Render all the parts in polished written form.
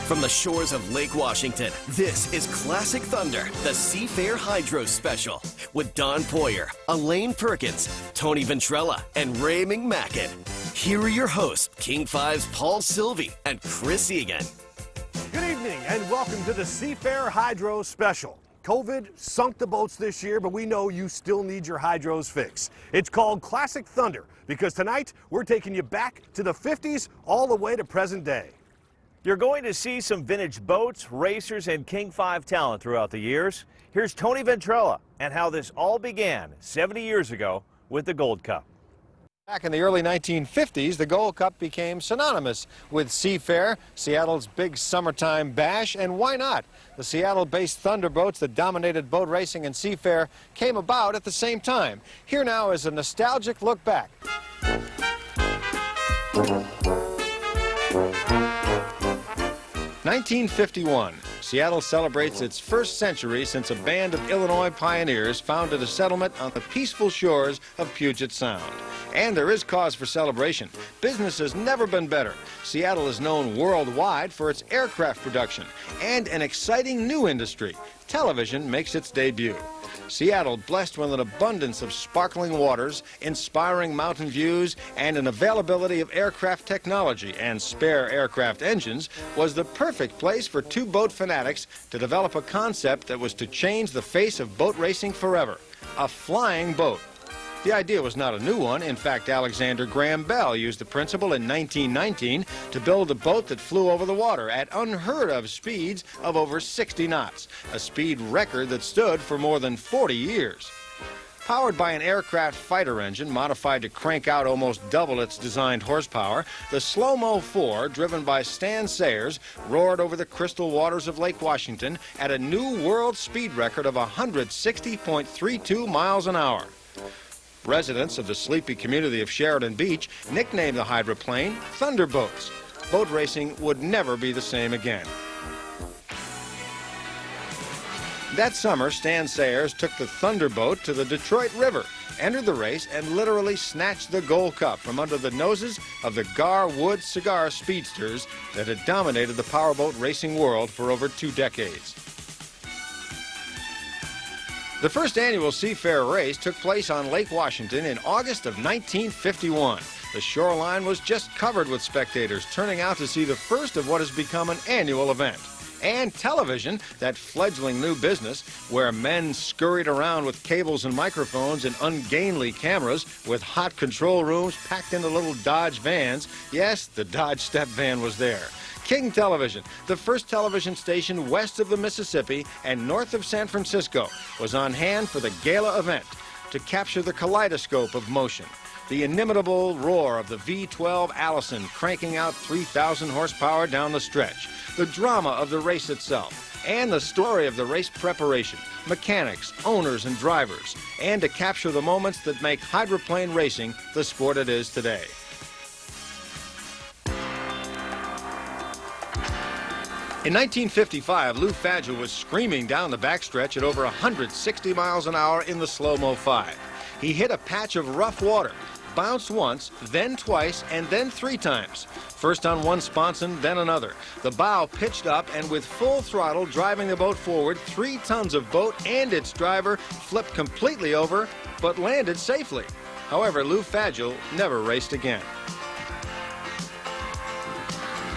From the shores of Lake Washington, this is Classic Thunder, the Seafair Hydro Special, with Don Poyer, Elaine Perkins, Tony Ventirella, and Ray McMacken. Here are your hosts, King 5's Paul Sylvie and Chris Egan. Good evening and welcome to the Seafair Hydro Special. COVID sunk the boats this year, but we know you still need your hydros fixed. It's called Classic Thunder because tonight we're taking you back to the 50s all the way to present day. You're going to see some vintage boats, racers, and King 5 talent throughout the years. Here's Tony Ventirella and how this all began 70 years ago with the Gold Cup. Back in the early 1950s, the Gold Cup became synonymous with Seafair, Seattle's big summertime bash, and why not? The Seattle-based Thunderboats that dominated boat racing and Seafair came about at the same time. Here now is a nostalgic look back. 1951, Seattle celebrates its first century since a band of Illinois pioneers founded a settlement on the peaceful shores of Puget Sound. And there is cause for celebration. Business has never been better. Seattle is known worldwide for its aircraft production and an exciting new industry. Television makes its debut. Seattle, blessed with an abundance of sparkling waters, inspiring mountain views, and an availability of aircraft technology and spare aircraft engines, was the perfect place for two boat fanatics to develop a concept that was to change the face of boat racing forever: a flying boat. The idea was not a new one. In fact, Alexander Graham Bell used the principle in 1919 to build a boat that flew over the water at unheard-of speeds of over 60 knots, a speed record that stood for more than 40 years. Powered by an aircraft fighter engine modified to crank out almost double its designed horsepower, the Slo-mo 4, driven by Stan Sayers, roared over the crystal waters of Lake Washington at a new world speed record of 160.32 miles an hour. Residents of the sleepy community of Sheridan Beach nicknamed the hydroplane Thunderboats. Boat racing would never be the same again. That summer, Stan Sayers took the Thunderboat to the Detroit River, entered the race, and literally snatched the Gold Cup from under the noses of the Gar Wood cigar speedsters that had dominated the powerboat racing world for over 2 decades. The first annual Seafair race took place on Lake Washington in August of 1951. The shoreline was just covered with spectators turning out to see the first of what has become an annual event. And television, that fledgling new business where men scurried around with cables and microphones and ungainly cameras with hot control rooms packed into little Dodge vans. Yes, the Dodge step van was there. King Television, the first television station west of the Mississippi and north of San Francisco, was on hand for the gala event to capture the kaleidoscope of motion. The inimitable roar of the V12 Allison cranking out 3,000 horsepower down the stretch. The drama of the race itself. And the story of the race preparation, mechanics, owners, and drivers. And to capture the moments that make hydroplane racing the sport it is today. In 1955, Lou Fagel was screaming down the backstretch at over 160 miles an hour in the Slo-mo 5. He hit a patch of rough water, bounced once, then twice, and then 3 times. First on one sponson, then another. The bow pitched up, and with full throttle driving the boat forward, 3 tons of boat and its driver flipped completely over, but landed safely. However, Lou Fagel never raced again.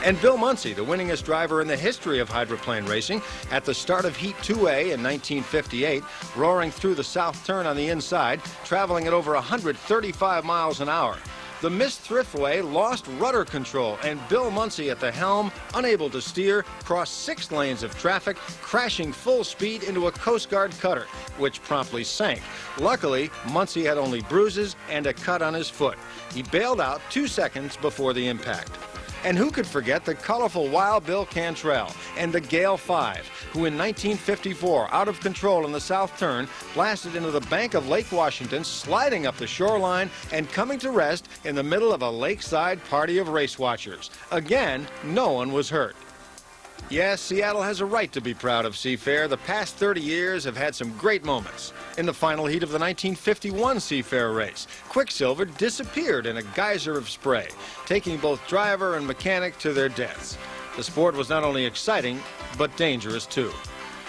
And Bill Muncey, the winningest driver in the history of hydroplane racing, at the start of Heat 2A in 1958, roaring through the south turn on the inside, traveling at over 135 miles an hour. The missed thriftway lost rudder control, and Bill Muncey at the helm, unable to steer, crossed 6 lanes of traffic, crashing full speed into a Coast Guard cutter, which promptly sank. Luckily, Muncey had only bruises and a cut on his foot. He bailed out 2 seconds before the impact. And who could forget the colorful Wild Bill Cantrell and the Gale 5, who in 1954, out of control in the south turn, blasted into the bank of Lake Washington, sliding up the shoreline and coming to rest in the middle of a lakeside party of race watchers. Again, no one was hurt. Yes, Seattle has a right to be proud of Seafair. The past 30 years have had some great moments. In the final heat of the 1951 Seafair race, Quicksilver disappeared in a geyser of spray, taking both driver and mechanic to their deaths. The sport was not only exciting, but dangerous too.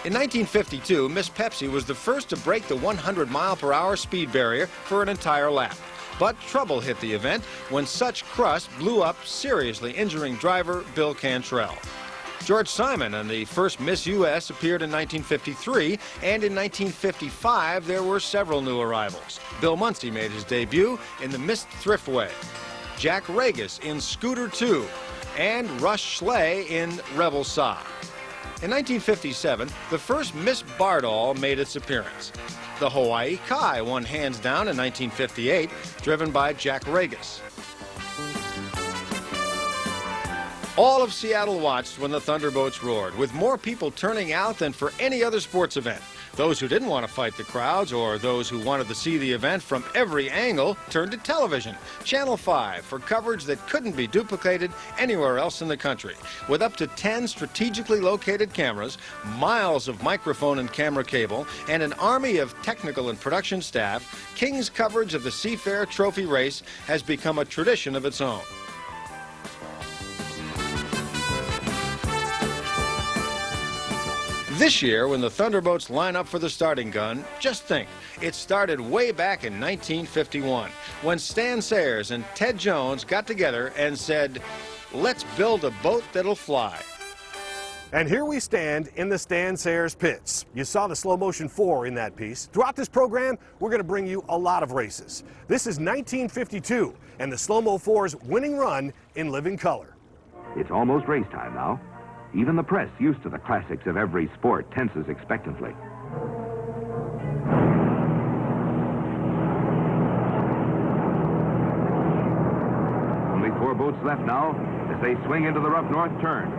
In 1952, Miss Pepsi was the first to break the 100-mile-per-hour speed barrier for an entire lap. But trouble hit the event when such crust blew up, seriously injuring driver Bill Cantrell. George Simon and the first Miss U.S. appeared in 1953, and in 1955 there were several new arrivals. Bill Muncey made his debut in the Miss Thriftway, Jack Regis in Scooter 2, and Rush Schley in Rebel Sa. In 1957, the first Miss Bardall made its appearance. The Hawaii Kai won hands down in 1958, driven by Jack Regis. All of Seattle watched when the Thunderboats roared, with more people turning out than for any other sports event. Those who didn't want to fight the crowds, or those who wanted to see the event from every angle, turned to television, Channel 5, for coverage that couldn't be duplicated anywhere else in the country. With up to 10 strategically located cameras, miles of microphone and camera cable, and an army of technical and production staff, King's coverage of the Seafair Trophy race has become a tradition of its own. This year, when the Thunderboats line up for the starting gun, just think, it started way back in 1951, when Stan Sayers and Ted Jones got together and said, "Let's build a boat that'll fly." And here we stand in the Stan Sayers pits. You saw the slow motion 4 in that piece. Throughout this program, we're going to bring you a lot of races. This is 1952 and the slow-mo 4's winning run in living color. It's almost race time now. Even the press, used to the classics of every sport, tenses expectantly. Only 4 boats left now as they swing into the rough north turn.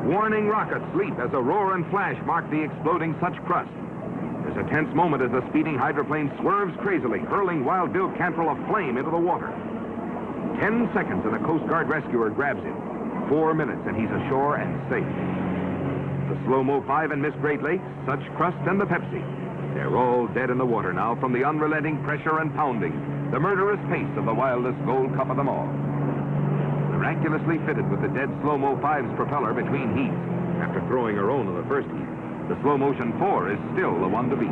Warning rockets leap as a roar and flash mark the exploding such crust. There's a tense moment as the speeding hydroplane swerves crazily, hurling Wild Bill Cantrell aflame into the water. 10 seconds and a Coast Guard rescuer grabs him. 4 minutes and he's ashore and safe. The Slo-mo 5 and Miss Great Lakes, Such Crust and the Pepsi. They're all dead in the water now from the unrelenting pressure and pounding, the murderous pace of the wildest Gold Cup of them all. Miraculously fitted with the dead Slo-mo 5's propeller between heats, after throwing her own in the first heat, the Slow Motion 4 is still the one to beat.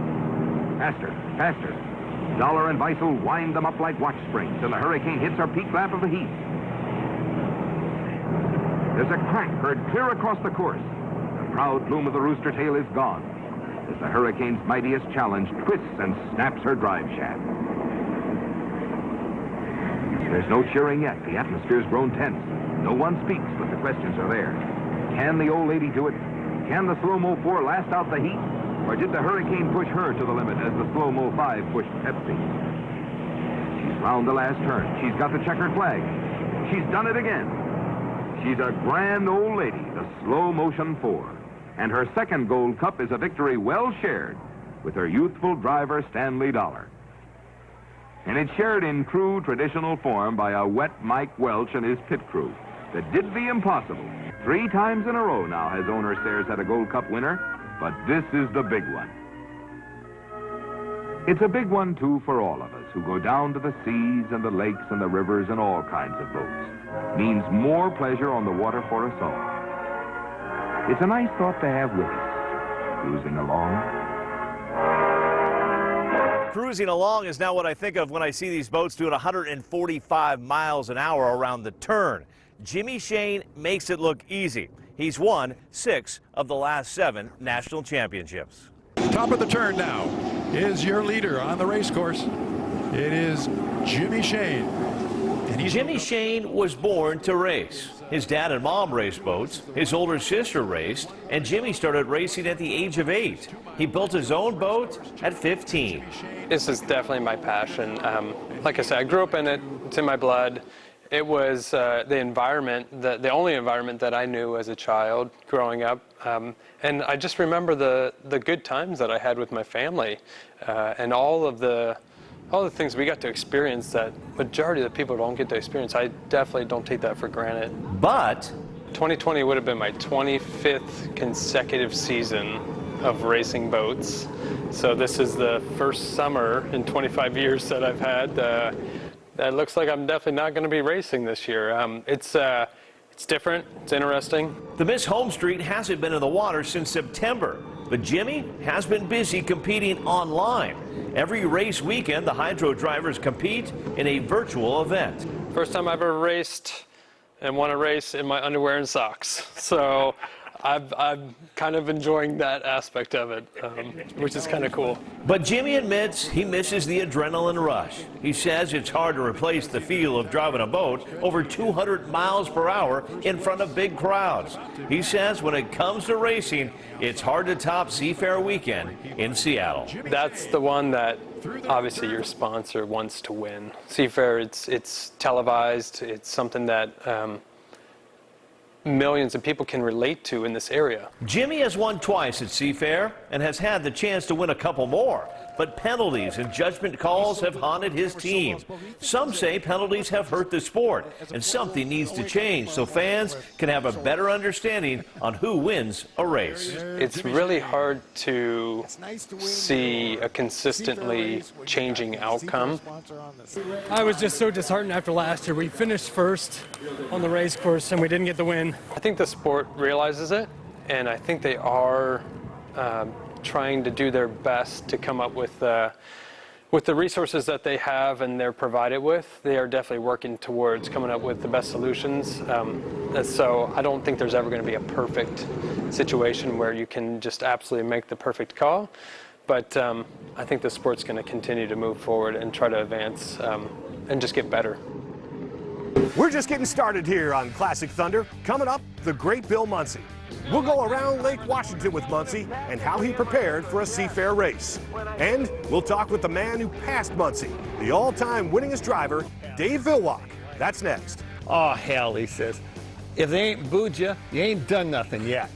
Faster, faster. Dollar and Weissel wind them up like watch springs, and the Hurricane hits her peak lap of the heat. There's a crack heard clear across the course. The proud plume of the rooster tail is gone as the Hurricane's mightiest challenge twists and snaps her drive shaft. There's no cheering yet. The atmosphere's grown tense. No one speaks, but the questions are there. Can the old lady do it? Can the Slo-mo 4 last out the heat? Or did the Hurricane push her to the limit as the Slo-mo 5 pushed Pepsi? She's round the last turn. She's got the checkered flag. She's done it again. She's a grand old lady, the Slow Motion 4. And her second Gold Cup is a victory well shared with her youthful driver, Stanley Dollar. And it's shared in true traditional form by a wet Mike Welch and his pit crew that did the impossible. 3 times in a row now has owner Sayers had a Gold Cup winner, but this is the big one. It's a big one, too, for all of us who go down to the seas and the lakes and the rivers and all kinds of boats. Means more pleasure on the water for us all. It's a nice thought to have with us, cruising along. Cruising along is now what I think of when I see these boats doing 145 miles an hour around the turn. Jimmy Shane makes it look easy. He's won 6 of the last 7 national championships. Top of the turn now is your leader on the race course. It is Jimmy Shane. And Jimmy Shane was born to race. His dad and mom raced boats, his older sister raced, and Jimmy started racing at the age of 8. He built his own boat at 15. This is definitely my passion. Like I said, I grew up in it. It's in my blood. It was the environment, the only environment that I knew as a child growing up. And I just remember the good times that I had with my family and all the things we got to experience that majority of the people don't get to experience. I definitely don't take that for granted. But 2020 would have been my 25th consecutive season of racing boats. So this is the first summer in 25 years that I've had. It looks like I'm definitely not going to be racing this year. It's different. It's interesting. the Miss Home Street hasn't been in the water since September. But Jimmy has been busy competing online. Every race weekend, the hydro drivers compete in a virtual event. First time I ever raced and won a race in my underwear and socks. So I'm kind of enjoying that aspect of it, which is kind of cool. But Jimmy admits he misses the adrenaline rush. He says it's hard to replace the feel of driving a boat over 200 miles per hour in front of big crowds. He says when it comes to racing, it's hard to top Seafair weekend in Seattle. That's the one that obviously your sponsor wants to win. Seafair, it's televised. It's something that millions of people can relate to in this area. Jimmy has won twice at Seafair and has had the chance to win a couple more, but penalties and judgment calls have haunted his team. Some say penalties have hurt the sport, and something needs to change so fans can have a better understanding on who wins a race. It's really hard to see a consistently changing outcome. I was just so disheartened after last year. We finished first on the race course and we didn't get the win. I think the sport realizes it, and I think they are trying to do their best to come up with the resources that they have and they're provided with. They are definitely working towards coming up with the best solutions. So I don't think there's ever going to be a perfect situation where you can just absolutely make the perfect call. But I think the sport's going to continue to move forward and try to advance and just get better. We're just getting started here on Classic Thunder. Coming up, the great Bill Muncey. We'll go around Lake Washington with Muncey and how he prepared for a Seafair race. And we'll talk with the man who passed Muncey, the all-time winningest driver, Dave Villwock. That's next. Oh, hell, he says. If they ain't booed you, you ain't done nothing yet.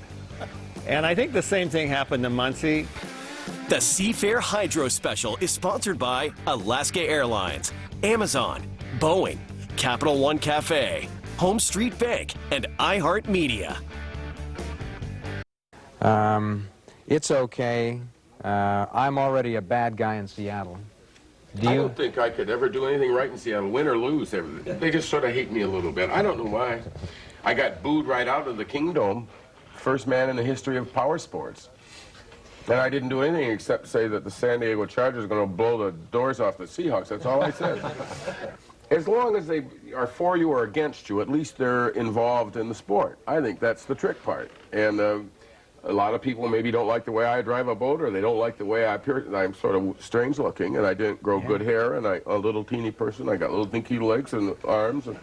And I think the same thing happened to Muncey. The Seafair Hydro Special is sponsored by Alaska Airlines, Amazon, Boeing, Capital One Cafe, Home Street Bank, and iHeartMedia. It's okay. I'm already a bad guy in Seattle. I don't think I could ever do anything right in Seattle, win or lose. They just sort of hate me a little bit. I don't know why. I got booed right out of the Kingdom, first man in the history of power sports. And I didn't do anything except say that the San Diego Chargers are going to blow the doors off the Seahawks. That's all I said. As long as they are for you or against you, at least they're involved in the sport. I think that's the trick part. And a lot of people maybe don't like the way I drive a boat, or they don't like the way I appear. I'm sort of strange looking, and I didn't grow good hair, and a little teeny person. I got little dinky legs and arms and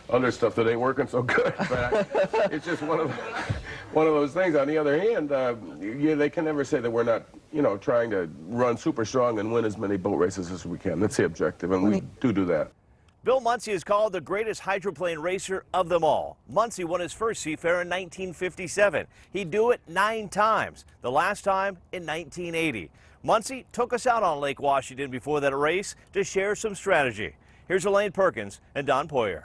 other stuff that ain't working so good. But it's just one of those things. On the other hand, they can never say that we're not, trying to run super strong and win as many boat races as we can. That's the objective, and we do that. Bill Muncey is called the greatest hydroplane racer of them all. Muncey won his first Seafair in 1957. He'd do it 9 times, the last time in 1980. Muncey took us out on Lake Washington before that race to share some strategy. Here's Elaine Perkins and Don Poyer.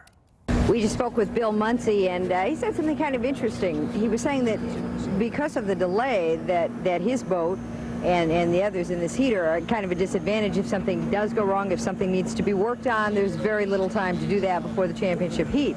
We just spoke with Bill Muncey, and he said something kind of interesting. He was saying that because of the delay that his boat and the others in this heater are kind of a disadvantage. If something does go wrong, if something needs to be worked on, there's very little time to do that before the championship heat.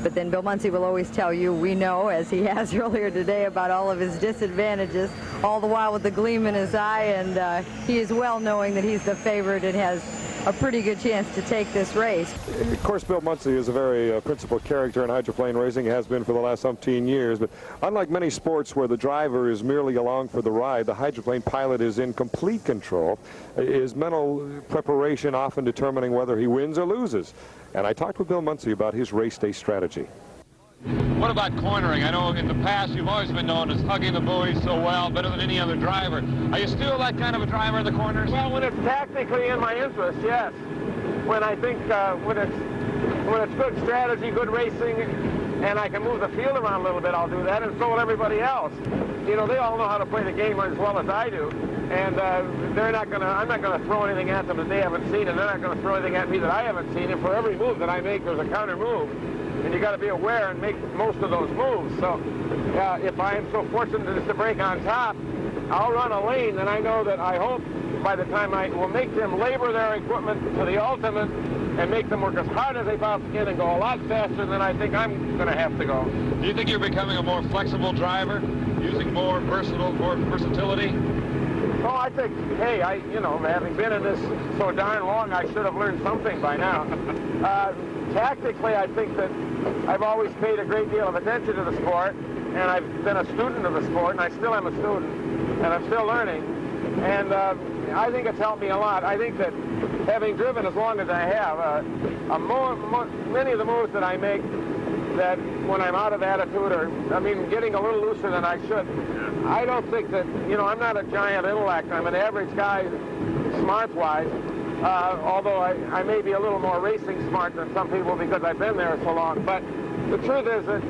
But then Bill Muncey will always tell you, we know, as he has earlier today, about all of his disadvantages, all the while with the gleam in his eye, and he is well knowing that he's the favorite and has a pretty good chance to take this race. Of course, Bill Muncey is a very principal character in hydroplane racing, has been for the last umpteen years, but unlike many sports where the driver is merely along for the ride, the hydroplane pilot is in complete control. His mental preparation often determining whether he wins or loses. And I talked with Bill Muncey about his race day strategy. What about cornering? I know in the past you've always been known as hugging the buoys so well, better than any other driver. Are you still that kind of a driver in the corners? Well, when it's tactically in my interest, yes. When I think when it's good strategy, good racing, and I can move the field around a little bit, I'll do that, and so will everybody else. You know, they all know how to play the game as well as I do, and I'm not going to throw anything at them that they haven't seen, and they're not going to throw anything at me that I haven't seen. And for every move that I make, there's a counter move. And you got to be aware and make most of those moves. So if I am so fortunate just to break on top, I'll run a lane, and I know that I hope by the time I will make them labor their equipment to the ultimate and make them work as hard as they possibly can and go a lot faster than I think I'm going to have to go. Do you think you're becoming a more flexible driver, using more versatility? Oh, I think, hey, having been in this so darn long, I should have learned something by now. Tactically, I think that I've always paid a great deal of attention to the sport, and I've been a student of the sport, and I still am a student, and I'm still learning. And I think it's helped me a lot. I think that having driven as long as I have, many of the moves that I make, that when I'm out of attitude, or, getting a little looser than I should, I don't think that, I'm not a giant intellect. I'm an average guy, smart-wise. Although I may be a little more racing smart than some people because I've been there so long. But the truth is that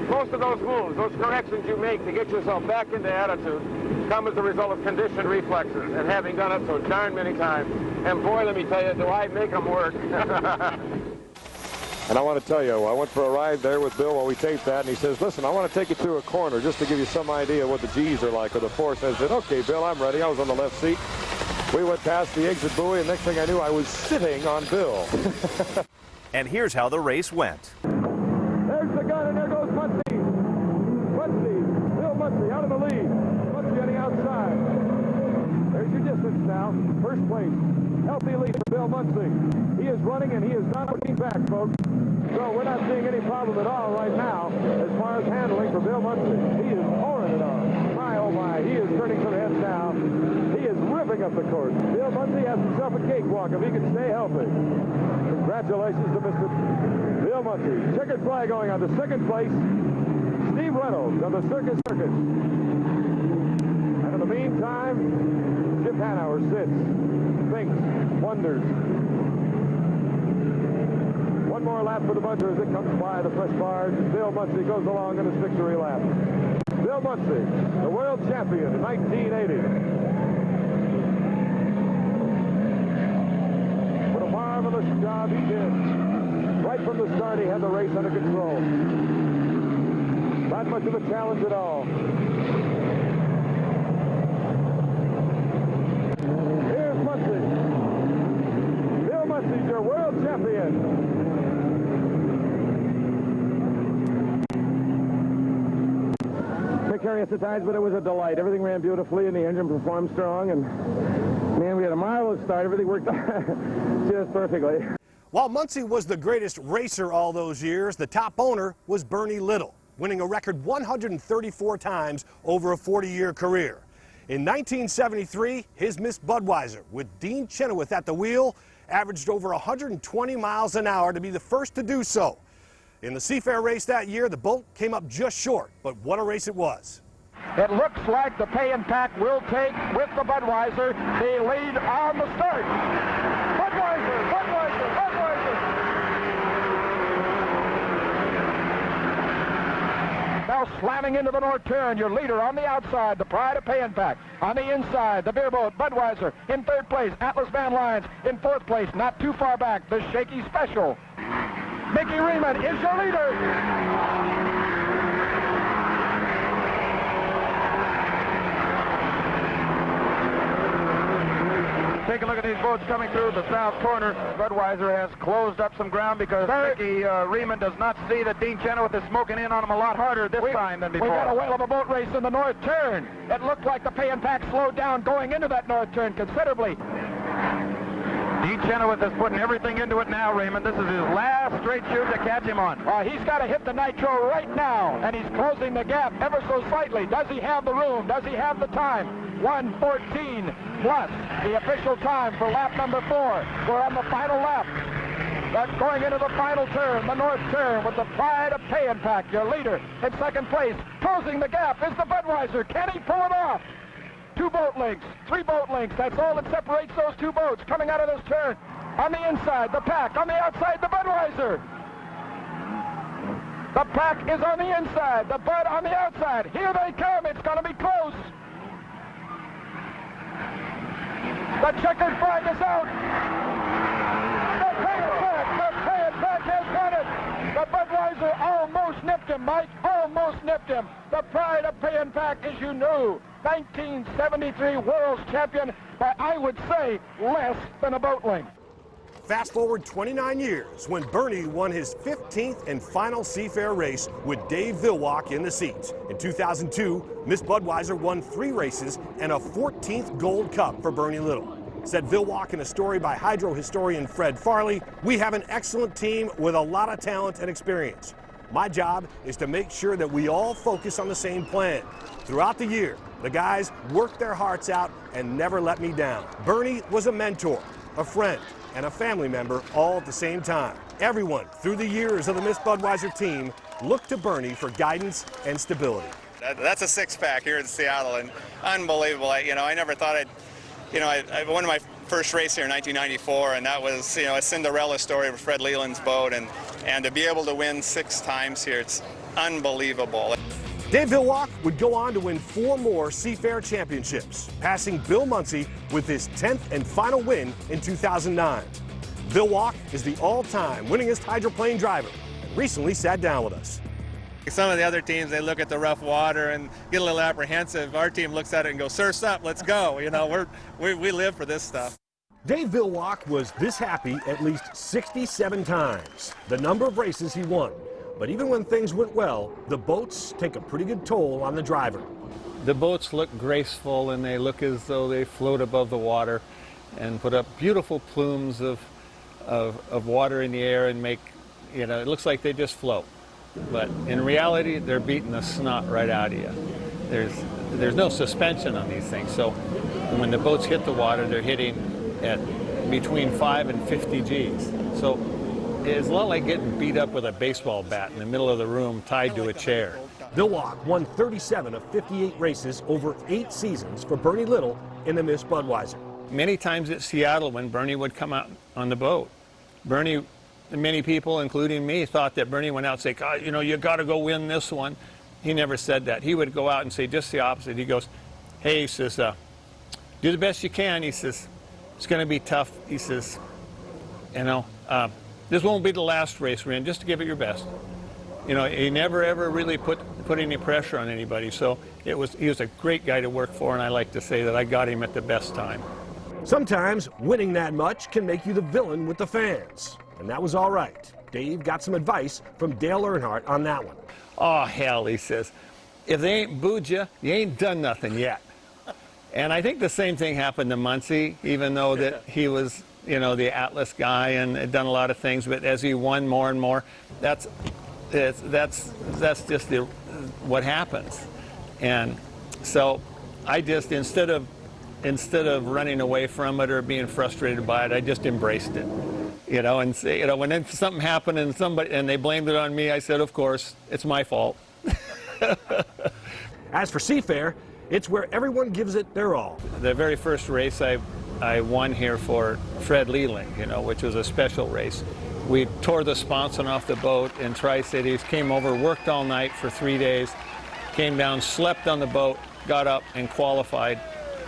most of those moves, those corrections you make to get yourself back into attitude, come as a result of conditioned reflexes and having done it so darn many times. And boy, let me tell you, do I make them work. And I want to tell you, I went for a ride there with Bill while we taped that, and he says, listen, I want to take you through a corner just to give you some idea what the G's are like, or the force. I said, okay, Bill, I'm ready. I was on the left seat. We went past the exit buoy, and next thing I knew, I was sitting on Bill. And here's how the race went. There's the gun, and there goes Muncey. Bill Muncey out of the lead. Muncey on the outside. There's your distance now. First place. Healthy lead for Bill Muncey. He is running, and he is not looking back, folks. So we're not seeing any problem at all right now as far as handling for Bill Muncey. He is pouring it on. My, oh my, he is turning some heads now. He is ripping up the course. Bill Muncey has himself a cakewalk if he can stay healthy. Congratulations to Mr. Bill Muncey. Checkered flag going on to second place. Steve Reynolds of the Circus Circuit. And in the meantime, Chip Hanauer sits, thinks, wonders. One more lap for the buncher as it comes by the fresh barge. Bill Muncey goes along in his victory lap. Bill Muncey, the world champion in 1980. What a marvelous job he did. Right from the start, he had the race under control. Not much of a challenge at all. Here's Muncey. Bill Muncey's your world champion. Precarious at times, but it was a delight. Everything ran beautifully, and the engine performed strong, and man, we had a marvelous start. Everything worked just perfectly. While Muncey was the greatest racer all those years, the top owner was Bernie Little, winning a record 134 times over a 40-year career. In 1973, his Miss Budweiser, with Dean Chenoweth at the wheel, averaged over 120 miles an hour to be the first to do so. In the Seafair race that year, the boat came up just short, but what a race it was. It looks like the pay and pack will take, with the Budweiser, the lead on the start. Budweiser, Budweiser, Budweiser. Now slamming into the north turn, your leader on the outside, the pride of pay and pack. On the inside, the beer boat, Budweiser. In third place, Atlas Van Lines. In fourth place, not too far back, the Shaky Special. Mickey Riemann is your leader. Take a look at these boats coming through the south corner. Budweiser has closed up some ground because Mickey Riemann does not see that Dean Chenoweth is smoking in on him a lot harder this time than before. We got a whale of a boat race in the north turn. It looked like the pay and pack slowed down going into that north turn considerably. Dean Chenoweth is putting everything into it now, Raymond. This is his last straight shoot to catch him on. He's got to hit the nitro right now, and he's closing the gap ever so slightly. Does he have the room? Does he have the time? 1:14 plus the official time for lap number 4. We're on the final lap. That's going into the final turn, the north turn, with the pride of Pay and Pack, your leader in second place. Closing the gap is the Budweiser. Can he pull it off? 2 boat lengths, 3 boat lengths. That's all that separates those 2 boats coming out of this turn. On the inside, the Pack. On the outside, the Budweiser. The Pack is on the inside, the Bud on the outside. Here they come. It's going to be close. The checkered flag is out. The Pay and Pack has done it. The Budweiser almost nipped him, Mike. Almost nipped him. The pride of Pay and Pack, as you knew. 1973 world's champion by, I would say, less than a boat length. Fast forward 29 years when Bernie won his 15th and final Seafair race with Dave Villwock in the seats. In 2002, Miss Budweiser won 3 races and a 14th Gold Cup for Bernie Little. Said Villwock in a story by hydro historian Fred Farley, "We have an excellent team with a lot of talent and experience. My job is to make sure that we all focus on the same plan. Throughout the year, the guys worked their hearts out and never let me down." Bernie was a mentor, a friend, and a family member all at the same time. Everyone through the years of the Miss Budweiser team looked to Bernie for guidance and stability. That's a 6-pack here in Seattle, and unbelievable. I never thought I won my first race here in 1994, and that was, a Cinderella story of Fred Leland's boat, and to be able to win 6 times here, it's unbelievable. Dave Villwock would go on to win 4 more Seafair championships, passing Bill Muncey with his 10th and final win in 2009. Villwock is the all-time winningest hydroplane driver and recently sat down with us. Some of the other teams, they look at the rough water and get a little apprehensive. Our team looks at it and goes, "Surf's up, let's go." We live for this stuff. Dave Villwock was this happy at least 67 times, the number of races he won. But even when things went well, the boats take a pretty good toll on the driver. The boats look graceful and they look as though they float above the water and put up beautiful plumes of water in the air and make, it looks like they just float. But in reality, they're beating the snot right out of you. There's no suspension on these things. So when the boats hit the water, they're hitting at between 5 and 50 Gs. So it's a lot like getting beat up with a baseball bat in the middle of the room tied to a chair. Villwock won 37 of 58 races over 8 seasons for Bernie Little in the Miss Budweiser. Many times at Seattle when Bernie would come out on the boat, many people, including me, thought that Bernie went out and say, "God, you got to go win this one." He never said that. He would go out and say just the opposite. He goes, "Hey," he says, "do the best you can." He says, "It's going to be tough." He says, "This won't be the last race we're in, just to give it your best." He never ever really put any pressure on anybody. So he was a great guy to work for, and I like to say that I got him at the best time. Sometimes winning that much can make you the villain with the fans. And that was all right. Dave got some advice from Dale Earnhardt on that one. "Oh, hell," he says, "if they ain't booed you, you ain't done nothing yet." And I think the same thing happened to Muncey, even though that he was, the Atlas guy and had done a lot of things. But as he won more and more, that's just what happens. And so I just, instead of running away from it or being frustrated by it, I just embraced it. And say, when something happened and they blamed it on me, I said, "Of course, it's my fault." As for Seafair, it's where everyone gives it their all. The very first race I won here for Fred Leland, which was a special race. We tore the sponson off the boat in Tri-Cities, came over, worked all night for 3 days, came down, slept on the boat, got up and qualified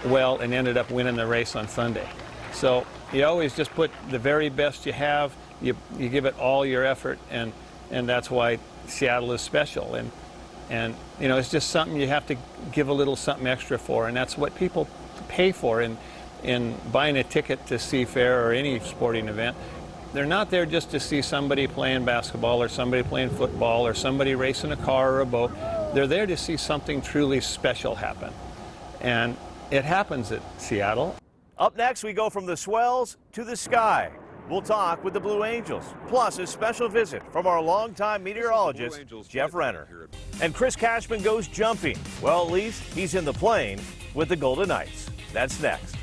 well and ended up winning the race on Sunday. So you always just put the very best you have, you give it all your effort, and that's why Seattle is special. And it's just something you have to give a little something extra for, and that's what people pay for in buying a ticket to Seafair or any sporting event. They're not there just to see somebody playing basketball or somebody playing football or somebody racing a car or a boat. They're there to see something truly special happen. And it happens at Seattle. Up next, we go from the swells to the sky. We'll talk with the Blue Angels, plus a special visit from our longtime meteorologist, Jeff Renner. And Chris Cashman goes jumping. Well, at least he's in the plane with the Golden Knights. That's next.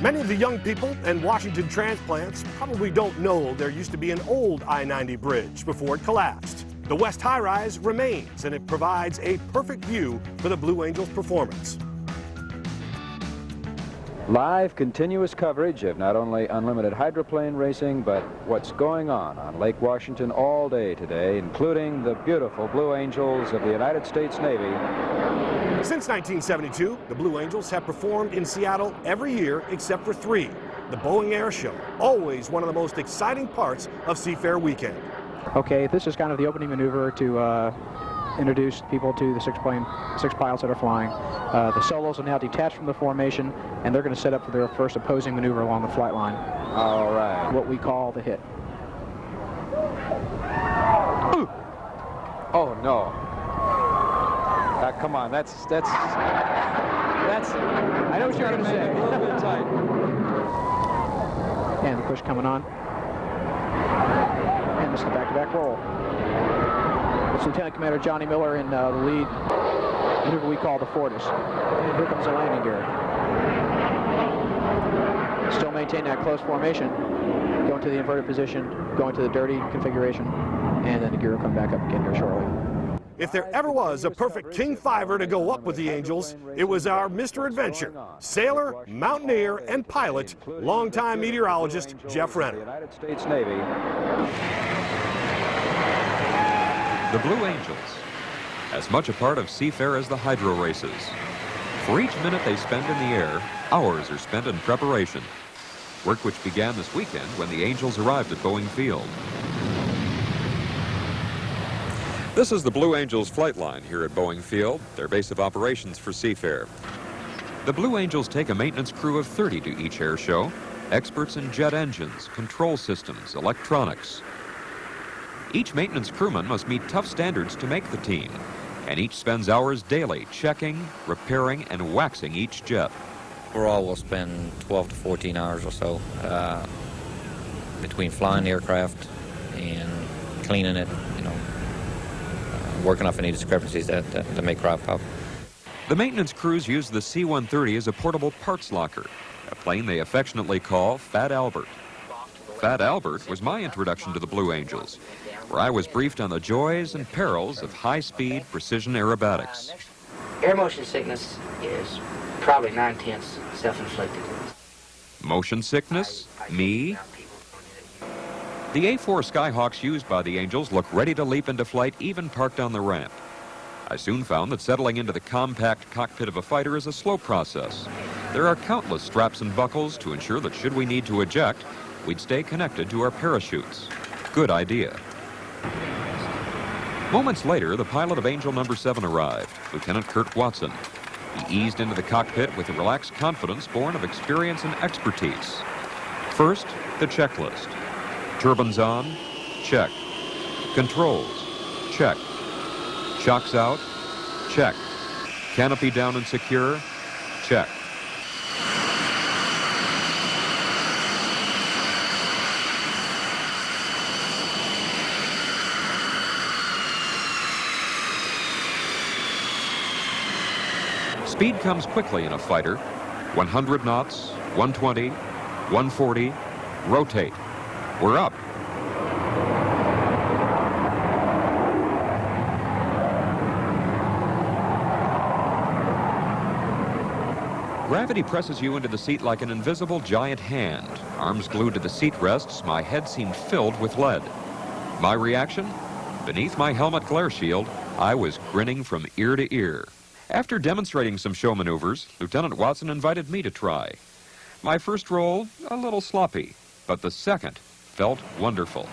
Many of the young people and Washington transplants probably don't know there used to be an old I-90 bridge before it collapsed. The West High Rise remains, and it provides a perfect view for the Blue Angels performance. Live, continuous coverage of not only unlimited hydroplane racing, but what's going on Lake Washington all day today, including the beautiful Blue Angels of the United States Navy. Since 1972, the Blue Angels have performed in Seattle every year except for 3. The Boeing Air Show, always one of the most exciting parts of Seafair Weekend. Okay, this is kind of the opening maneuver to introduce people to the six pilots that are flying. The solos are now detached from the formation, and they're going to set up for their first opposing maneuver along the flight line. All right. What we call the hit. Ooh. Oh, no. Come on, that's. I know what you're going to say. A little bit tight. And the push coming on. And this is the back-to-back roll. It's Lieutenant Commander Johnny Miller in the lead maneuver we call the Fortis. And here comes the landing gear. Still maintain that close formation. Go into the inverted position, go into the dirty configuration, and then the gear will come back up again here shortly. If there ever was a perfect King Fiver to go up with the Angels, it was our Mr. Adventure, sailor, mountaineer, and pilot, longtime meteorologist Jeff Renner. United States Navy. The Blue Angels, as much a part of Seafair as the hydro races. For each minute they spend in the air, hours are spent in preparation. Work which began this weekend when the Angels arrived at Boeing Field. This is the Blue Angels flight line here at Boeing Field, their base of operations for Seafair. The Blue Angels take a maintenance crew of 30 to each air show, experts in jet engines, control systems, electronics. Each maintenance crewman must meet tough standards to make the team, and each spends hours daily checking, repairing, and waxing each jet. Overall, we'll spend 12 to 14 hours or so between flying the aircraft and cleaning it, working off any discrepancies that may crop up. The maintenance crews use the C-130 as a portable parts locker, a plane they affectionately call Fat Albert. Fat Albert was my introduction to the Blue Angels, where I was briefed on the joys and perils of high-speed precision aerobatics. Air motion sickness is probably 9/10 self-inflicted. Motion sickness? Me? The A-4 Skyhawks used by the Angels look ready to leap into flight even parked on the ramp. I soon found that settling into the compact cockpit of a fighter is a slow process. There are countless straps and buckles to ensure that should we need to eject, we'd stay connected to our parachutes. Good idea. Moments later, the pilot of Angel number 7 arrived, Lieutenant Kurt Watson. He eased into the cockpit with a relaxed confidence born of experience and expertise. First, the checklist. Turbines on? Check. Controls? Check. Shocks out? Check. Canopy down and secure? Check. Speed comes quickly in a fighter. 100 knots, 120, 140, rotate. We're up. Gravity presses you into the seat like an invisible giant hand. Arms glued to the seat rests, my head seemed filled with lead. My reaction? Beneath my helmet glare shield, I was grinning from ear to ear. After demonstrating some show maneuvers, Lieutenant Watson invited me to try. My first roll, a little sloppy, but the second felt wonderful.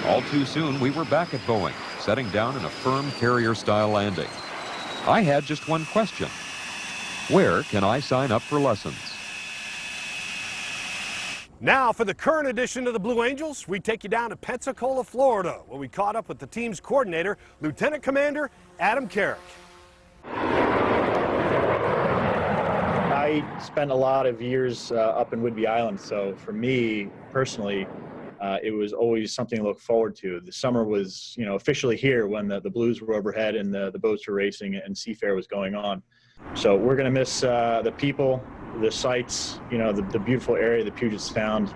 All too soon, we were back at Boeing, setting down in a firm carrier-style landing. I had just one question. Where can I sign up for lessons? Now for the current edition of the Blue Angels, we take you down to Pensacola, Florida, where we caught up with the team's coordinator, Lieutenant Commander Adam Carrick. I spent a lot of years up in Whidbey Island, so for me personally, it was always something to look forward to. The summer was, officially here when the Blues were overhead and the boats were racing and Seafair was going on. So we're going to miss the people, the sights, the beautiful area, the Puget Sound,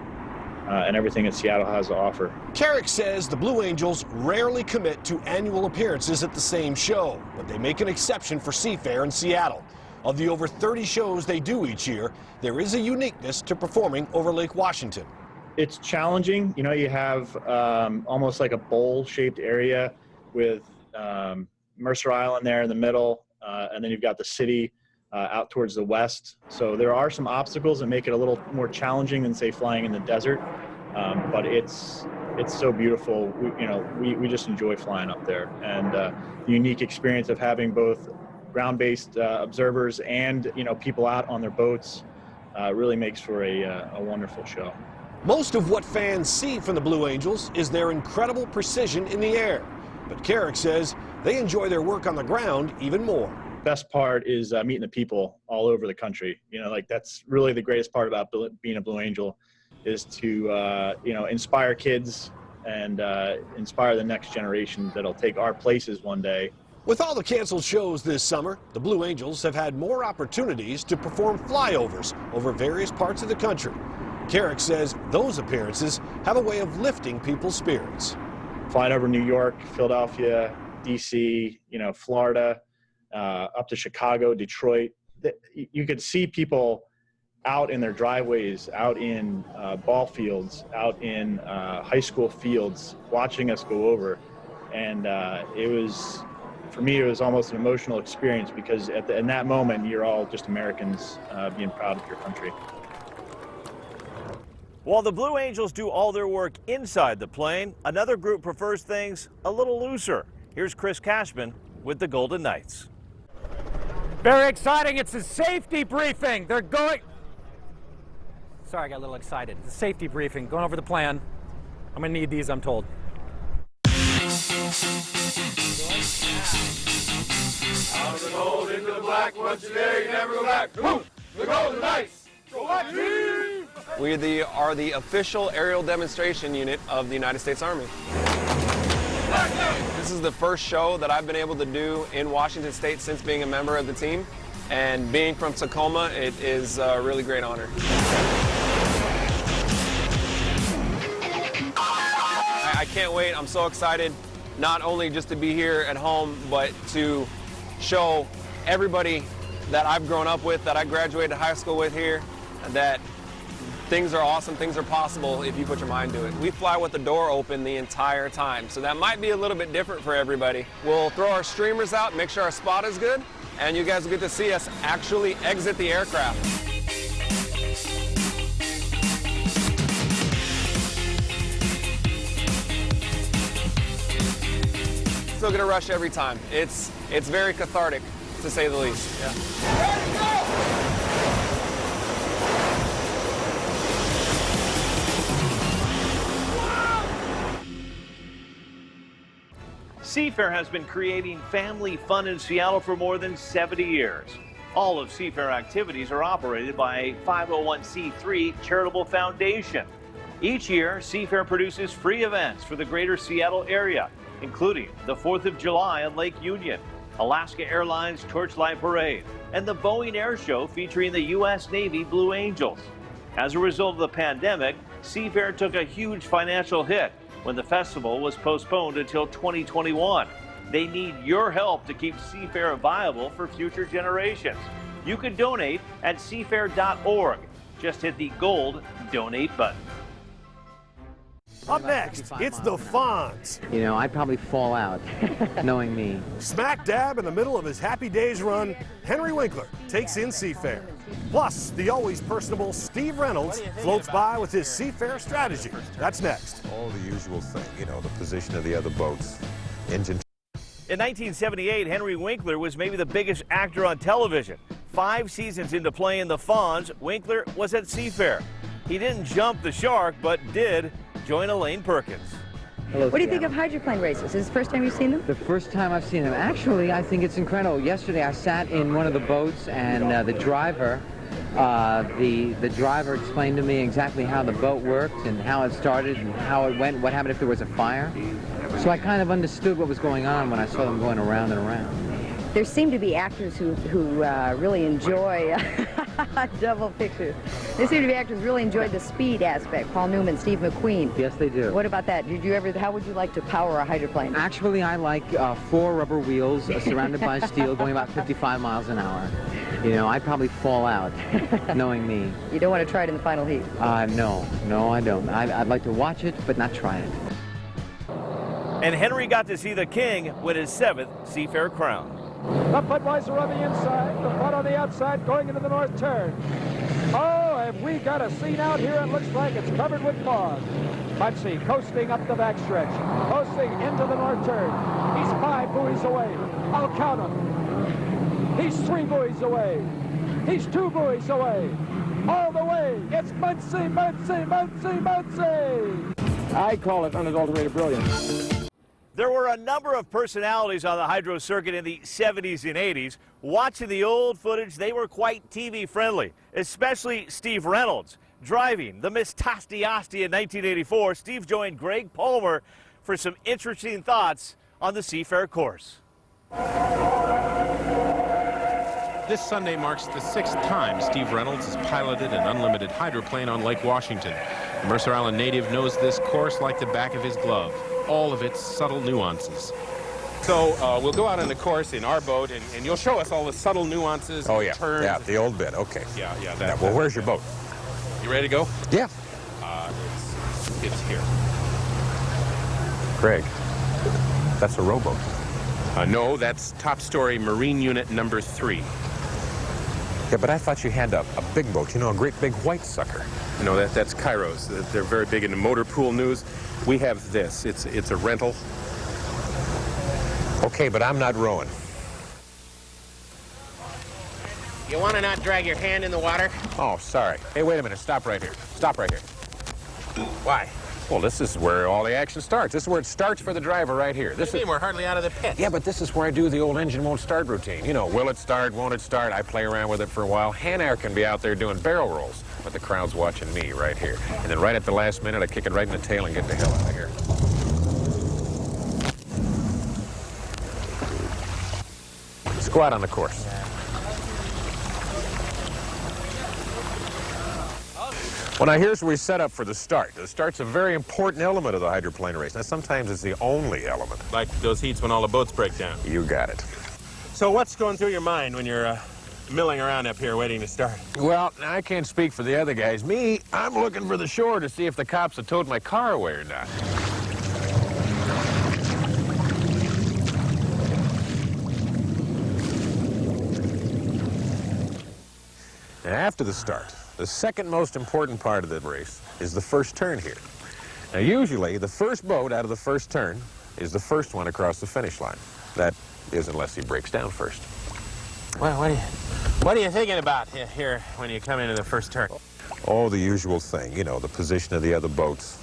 and everything that Seattle has to offer. Carrick says the Blue Angels rarely commit to annual appearances at the same show, but they make an exception for Seafair in Seattle. Of the over 30 shows they do each year, there is a uniqueness to performing over Lake Washington. It's challenging. You have almost like a bowl-shaped area with Mercer Island there in the middle, and then you've got the city out towards the west. So there are some obstacles that make it a little more challenging than, say, flying in the desert, but it's so beautiful. We just enjoy flying up there, and the unique experience of having both ground-based observers and people out on their boats really makes for a wonderful show. Most of what fans see from the Blue Angels is their incredible precision in the air, but Carrick says they enjoy their work on the ground even more. Best part is meeting the people all over the country. That's really the greatest part about being a Blue Angel, is to inspire kids and inspire the next generation that'll take our places one day. With all the canceled shows this summer, the Blue Angels have had more opportunities to perform flyovers over various parts of the country. Carrick says those appearances have a way of lifting people's spirits. Flying over New York, Philadelphia, DC, Florida, up to Chicago, Detroit, you could see people out in their driveways, out in ball fields, out in high school fields, watching us go over. And for me, it was almost an emotional experience, because in that moment, you're all just Americans being proud of your country. While the Blue Angels do all their work inside the plane, another group prefers things a little looser. Here's Chris Cashman with the Golden Knights. Very exciting. It's a safety briefing. They're going... Sorry, I got a little excited. It's a safety briefing. Going over the plan. I'm going to need these, I'm told. Out of the gold into the black, once you're there, you never go back. Woo! The Golden Knights! Go back! We are the official aerial demonstration unit of the United States Army. This is the first show that I've been able to do in Washington State since being a member of the team. And being from Tacoma, it is a really great honor. I can't wait. I'm so excited, not only just to be here at home, but to show everybody that I've grown up with, that I graduated high school with here, that things are awesome, things are possible if you put your mind to it. We fly with the door open the entire time, so that might be a little bit different for everybody. We'll throw our streamers out, make sure our spot is good, and you guys will get to see us actually exit the aircraft. Still get a rush every time. It's very cathartic, to say the least. Yeah. Seafair has been creating family fun in Seattle for more than 70 years. All of Seafair activities are operated by a 501c3 charitable foundation. Each year, Seafair produces free events for the greater Seattle area, including the 4th of July on Lake Union, Alaska Airlines Torchlight Parade, and the Boeing Air Show featuring the U.S. Navy Blue Angels. As a result of the pandemic, Seafair took a huge financial hit when the festival was postponed until 2021. They need your help to keep Seafair viable for future generations. You can donate at seafair.org. Just hit the gold donate button. Up next, it's the Fonz. I'd probably fall out, knowing me. Smack dab in the middle of his Happy Days run, Henry Winkler takes in Seafair. Plus, the always personable Steve Reynolds floats by with his Seafair strategy. That's next. All the usual thing, the position of the other boats, engine. In 1978, Henry Winkler was maybe the biggest actor on television. 5 seasons into playing the Fonz, Winkler was at Seafair. He didn't jump the shark, but did join Elaine Perkins. Hello, What do you think of hydroplane races? Is this the first time you've seen them? The first time I've seen them. Actually, I think it's incredible. Yesterday I sat in one of the boats, and the driver explained to me exactly how the boat worked and how it started and how it went, what happened if there was a fire. So I kind of understood what was going on when I saw them going around and around. There seem to be actors who really enjoy double pictures. There seem to be actors who really enjoyed the speed aspect. Paul Newman, Steve McQueen. Yes, they do. What about that? Did you ever? How would you like to power a hydroplane? Actually, I like 4 rubber wheels surrounded by steel going about 55 miles an hour. You know, I'd probably fall out, knowing me. You don't want to try it in the final heat? No, I don't. I'd like to watch it, but not try it. And Henry got to see the King win his 7th Seafair crown. The Budweiser on the inside, the Bud on the outside, going into the north turn. Oh, have we got a scene out here? It looks like it's covered with fog. Muncey coasting up the backstretch, coasting into the north turn. He's 5 buoys away. I'll count him. He's 3 buoys away. He's 2 buoys away. All the way, it's Muncey, Muncey, Muncey, Muncey. I call it unadulterated brilliance. There were a number of personalities on the hydro circuit in the 70s and 80s. Watching the old footage, they were quite TV friendly, especially Steve Reynolds. Driving the Miss Tosti Asti in 1984, Steve joined Greg Palmer for some interesting thoughts on the Seafair course. This Sunday marks the 6th time Steve Reynolds has piloted an unlimited hydroplane on Lake Washington. The Mercer Island native knows this course like the back of his glove, all of its subtle nuances. So we'll go out on the course in our boat, and you'll show us all the subtle nuances. Oh, yeah. Turns. Yeah, the old bit. Okay. Yeah. Well, where's your boat? You ready to go? Yeah. It's here. Greg, that's a rowboat. No, that's top story Marine Unit number 3. Yeah, but I thought you had a big boat, you know, a great big white sucker. No, that's Kairos. They're very big into motor pool news. We have this. It's a rental. Okay, but I'm not rowing. You want to not drag your hand in the water? Oh, sorry. Hey, wait a minute. Stop right here. Stop right here. Why? Well, this is where all the action starts. This is where it starts for the driver right here. This mean we're hardly out of the pit. Yeah, but this is where I do the old engine won't start routine. You know, will it start, won't it start? I play around with it for a while. Hanauer can be out there doing barrel rolls, but the crowd's watching me right here. And then right at the last minute, I kick it right in the tail and get the hell out of here. Let's go out on the course. Well, now here's where we set up for the start. The start's a very important element of the hydroplane race. Now, sometimes it's the only element. Like those heats when all the boats break down. You got it. So what's going through your mind when you're milling around up here waiting to start? Well, I can't speak for the other guys. Me, I'm looking for the shore to see if the cops have towed my car away or not. Now, after the start, the second most important part of the race is the first turn here. Now, usually, the first boat out of the first turn is the first one across the finish line. That is, unless he breaks down first. Well, what are you thinking about here when you come into the first turn? Oh, the usual thing. You know, the position of the other boats,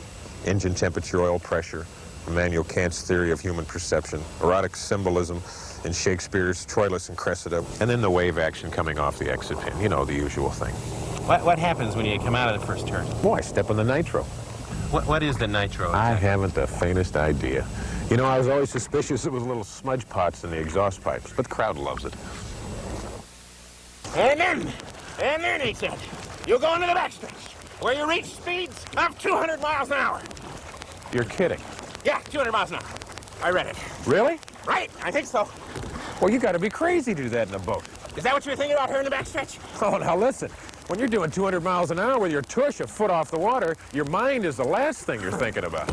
engine temperature, oil pressure, Immanuel Kant's theory of human perception, erotic symbolism in Shakespeare's Troilus and Cressida, and then the wave action coming off the exit pin. You know, the usual thing. What happens when you come out of the first turn? Boy, I step on the nitro. What is the nitro? I haven't the faintest idea. You know, I was always suspicious it was little smudge pots in the exhaust pipes, but the crowd loves it. And then, he said, you go into the backstretch, where you reach speeds of 200 miles an hour. You're kidding. Yeah, 200 miles an hour. I read it. Really? Right, I think so. Well, you got to be crazy to do that in a boat. Is that what you were thinking about here in the backstretch? Oh, now listen. When you're doing 200 miles an hour with your tush a foot off the water, your mind is the last thing you're thinking about.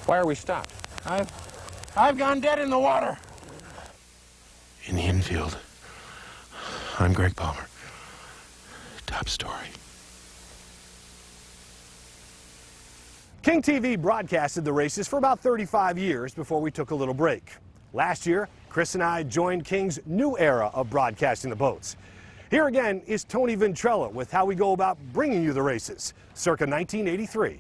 Why are we stopped? I've gone dead in the water. In the infield, I'm Greg Palmer. Top story. King TV broadcasted the races for about 35 years before we took a little break. Last year, Chris and I joined King's new era of broadcasting the boats. Here again is Tony Ventirella with how we go about bringing you the races, circa 1983.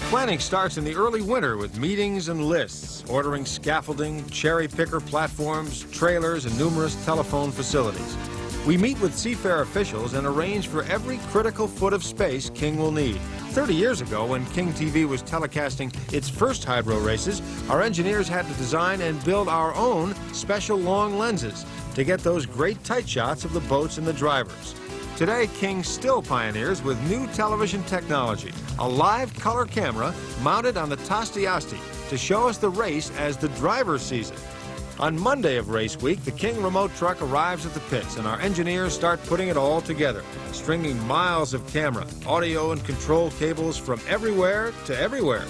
Planning starts in the early winter with meetings and lists, ordering scaffolding, cherry picker platforms, trailers, and numerous telephone facilities. We meet with Seafair officials and arrange for every critical foot of space King will need. 30 years ago, when King TV was telecasting its first hydro races, our engineers had to design and build our own special long lenses to get those great tight shots of the boats and the drivers. Today, King still pioneers with new television technology, a live color camera mounted on the Tosti to show us the race as the driver sees it. On Monday of race week, the King remote truck arrives at the pits and our engineers start putting it all together, stringing miles of camera, audio and control cables from everywhere to everywhere.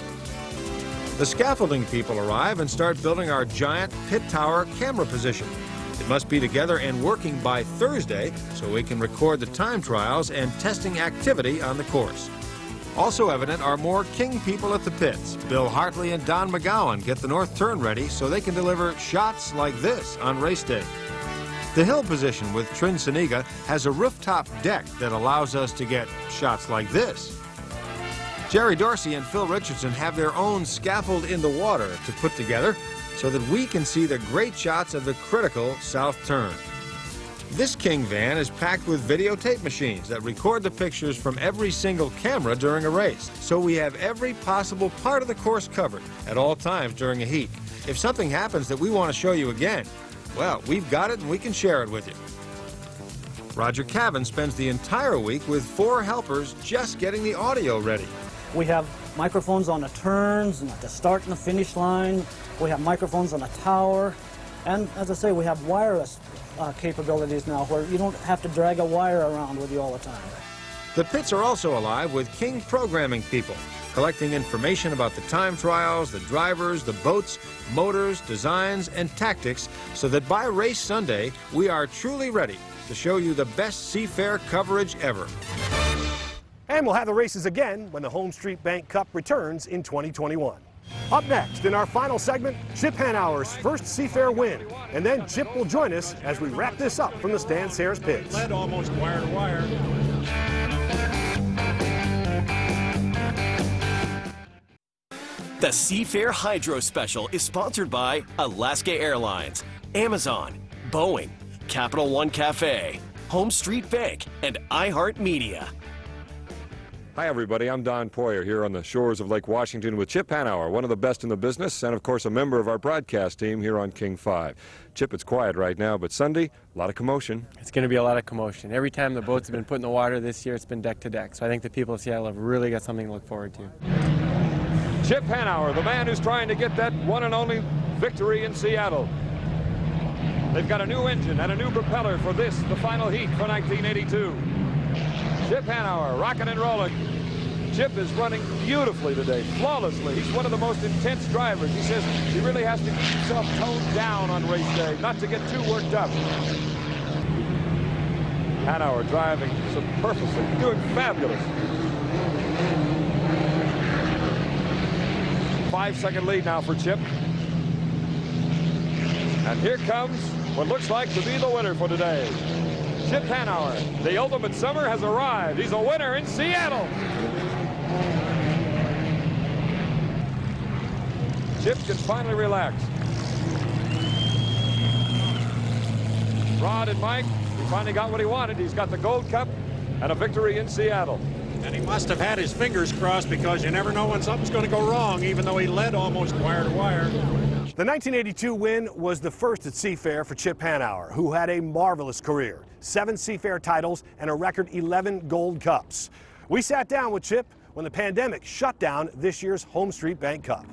The scaffolding people arrive and start building our giant pit tower camera position. It must be together and working by Thursday so we can record the time trials and testing activity on the course. Also evident are more King people at the pits. Bill Hartley and Don McGowan get the north turn ready so they can deliver shots like this on race day. The hill position with Trin Saniga has a rooftop deck that allows us to get shots like this. Jerry Dorsey and Phil Richardson have their own scaffold in the water to put together so that we can see the great shots of the critical south turn. This King van is packed with videotape machines that record the pictures from every single camera during a race, so we have every possible part of the course covered at all times during a heat. If something happens that we want to show you again, well, we've got it and we can share it with you. Roger Cavan spends the entire week with 4 helpers just getting the audio ready. We have microphones on the turns and at the start and the finish line. We have microphones on the tower. And as I say, we have wireless capabilities now where you don't have to drag a wire around with you all the time. The pits are also alive with King programming people, collecting information about the time trials, the drivers, the boats, motors, designs, and tactics so that by race Sunday, we are truly ready to show you the best Seafair coverage ever. And we'll have the races again when the Home Street Bank Cup returns in 2021. Up next, in our final segment, Chip Hanauer's first Seafair win. And then Chip will join us as we wrap this up from the Stan Sayers pits. Led almost wire to wire. The Seafair Hydro Special is sponsored by Alaska Airlines, Amazon, Boeing, Capital One Cafe, Home Street Bank, and iHeartMedia. Hi, everybody. I'm Don Poyer here on the shores of Lake Washington with Chip Hanauer, one of the best in the business, and, of course, a member of our broadcast team here on King 5. Chip, it's quiet right now, but Sunday, a lot of commotion. It's going to be a lot of commotion. Every time the boats have been put in the water this year, it's been deck to deck. So I think the people of Seattle have really got something to look forward to. Chip Hanauer, the man who's trying to get that one and only victory in Seattle. They've got a new engine and a new propeller for this, the final heat for 1982. Chip Hanauer, rocking and rolling. Chip is running beautifully today, flawlessly. He's one of the most intense drivers. He says he really has to keep himself toned down on race day, not to get too worked up. Hanauer driving superfluously, doing fabulous. 5-second lead now for Chip. And here comes what looks like to be the winner for today. Chip Hanauer, the ultimate summer has arrived. He's a winner in Seattle. Chip can finally relax. Rod and Mike, he finally got what he wanted. He's got the Gold Cup and a victory in Seattle. And he must have had his fingers crossed because you never know when something's going to go wrong, even though he led almost wire to wire. The 1982 win was the first at Seafair for Chip Hanauer, who had a marvelous career. 7 Seafair titles and a record 11 Gold Cups. We sat down with Chip when the pandemic shut down this year's Home Street Bank Cup.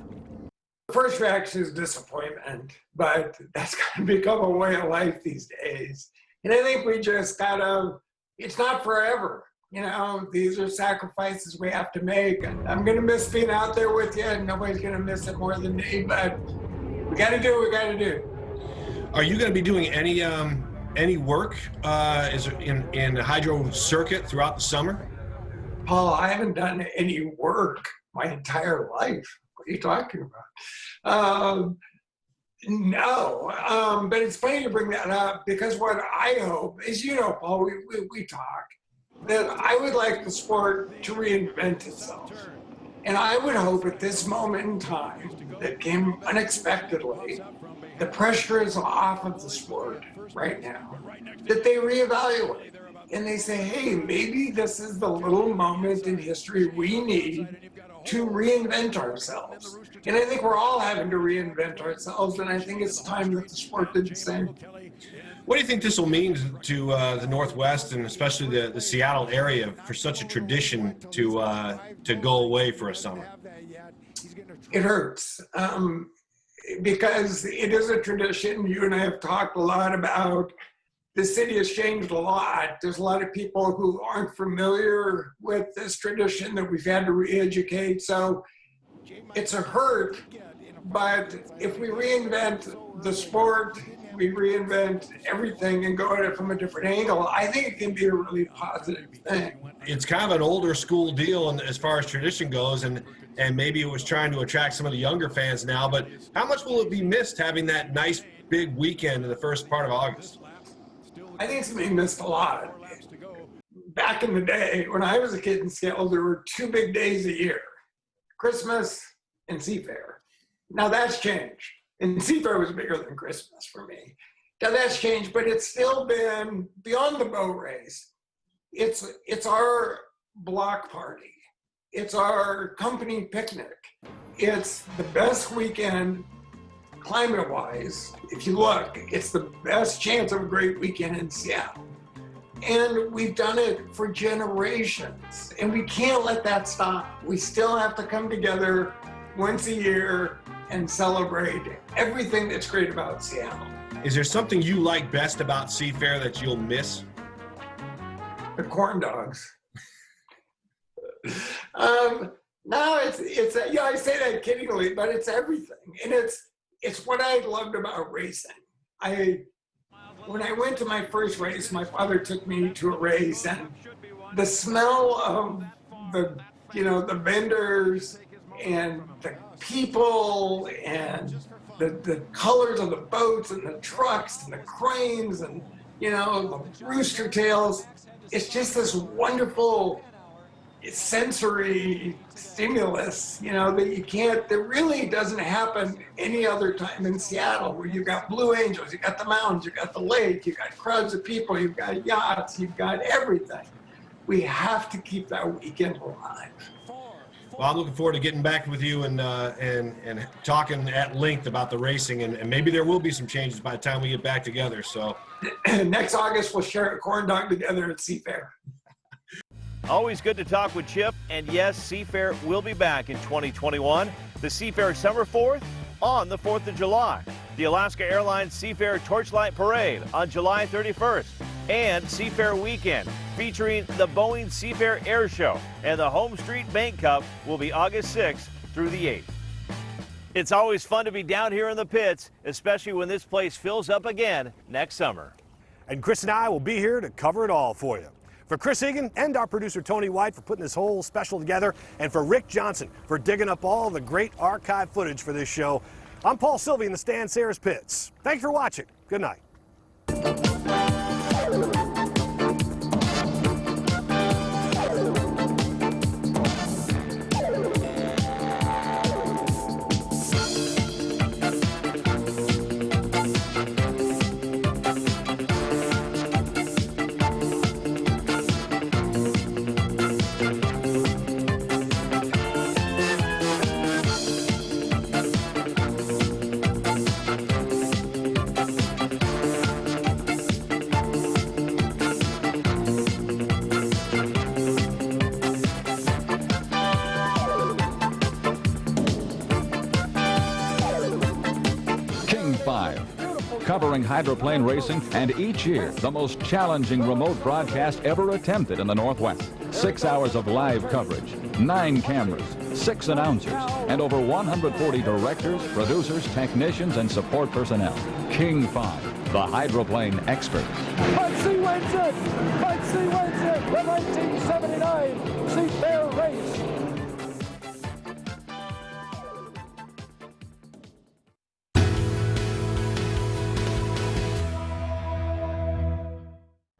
The first reaction is disappointment, but that's going to become a way of life these days. And I think we just gotta, it's not forever. You know, these are sacrifices we have to make. I'm going to miss being out there with you, and nobody's going to miss it more than me, but we got to do what we got to do. Are you going to be doing any work in the hydro circuit throughout the summer? Paul, I haven't done any work my entire life. What are you talking about? No, but it's funny you bring that up because what I hope is, you know, Paul, we talk, that I would like the sport to reinvent itself. And I would hope at this moment in time that came unexpectedly, the pressure is off of the sport right now, that they reevaluate and they say, hey, maybe this is the little moment in history we need to reinvent ourselves. And I think we're all having to reinvent ourselves, and I think it's time that the sport did the same. What do you think this will mean to the Northwest and especially the Seattle area for such a tradition to go away for a summer? It hurts because it is a tradition. You and I have talked a lot about the city has changed a lot. There's a lot of people who aren't familiar with this tradition that we've had to re-educate. So it's a hurt, but if we reinvent the sport, we reinvent everything and go at it from a different angle, I think it can be a really positive thing. It's kind of an older school deal as far as tradition goes, and maybe it was trying to attract some of the younger fans now, but how much will it be missed having that nice big weekend in the first part of August? I think it's being missed a lot. Back in the day, when I was a kid in Seattle, there were 2 big days a year, Christmas and Seafair. Now that's changed. And Seafair was bigger than Christmas for me. Now that's changed, but it's still been beyond the boat race. It's our block party. It's our company picnic. It's the best weekend climate-wise. If you look, it's the best chance of a great weekend in Seattle. And we've done it for generations. And we can't let that stop. We still have to come together once a year and celebrate everything that's great about Seattle. Is there something you like best about Seafair that you'll miss? The corn dogs. No, it's yeah, I say that kiddingly, but it's everything. And it's what I loved about racing. When I went to my first race, my father took me to a race, and the smell of the vendors and the people and the colors of the boats and the trucks and the cranes and the rooster tails, it's just this wonderful sensory stimulus, that really doesn't happen any other time in Seattle, where you've got Blue Angels, you've got the mountains, you've got the lake, you've got crowds of people, you've got yachts, you've got everything. We have to keep that weekend alive. Well, I'm looking forward to getting back with you and talking at length about the racing, and maybe there will be some changes by the time we get back together. So next August, we'll share a corn dog together at Seafair. Always good to talk with Chip, and yes, Seafair will be back in 2021. The Seafair Summer 4th on the 4th of July. The Alaska Airlines Seafair Torchlight Parade on July 31st. And Seafair Weekend featuring the Boeing Seafair Air Show. And the Home Street Bank Cup will be August 6th through the 8th. It's always fun to be down here in the pits, especially when this place fills up again next summer. And Chris and I will be here to cover it all for you. For Chris Egan and our producer Tony White for putting this whole special together, and for Rick Johnson for digging up all the great archive footage for this show, I'm Paul Sylvie in the Stan Sayers pits. Thanks for watching. Good night. Covering hydroplane racing, and each year the most challenging remote broadcast ever attempted in the Northwest. 6 hours of live coverage, 9 cameras, 6 announcers, and over 140 directors, producers, technicians, and support personnel. King 5, the hydroplane expert. Muncey wins it! Muncey wins it! The 1979 Seafair race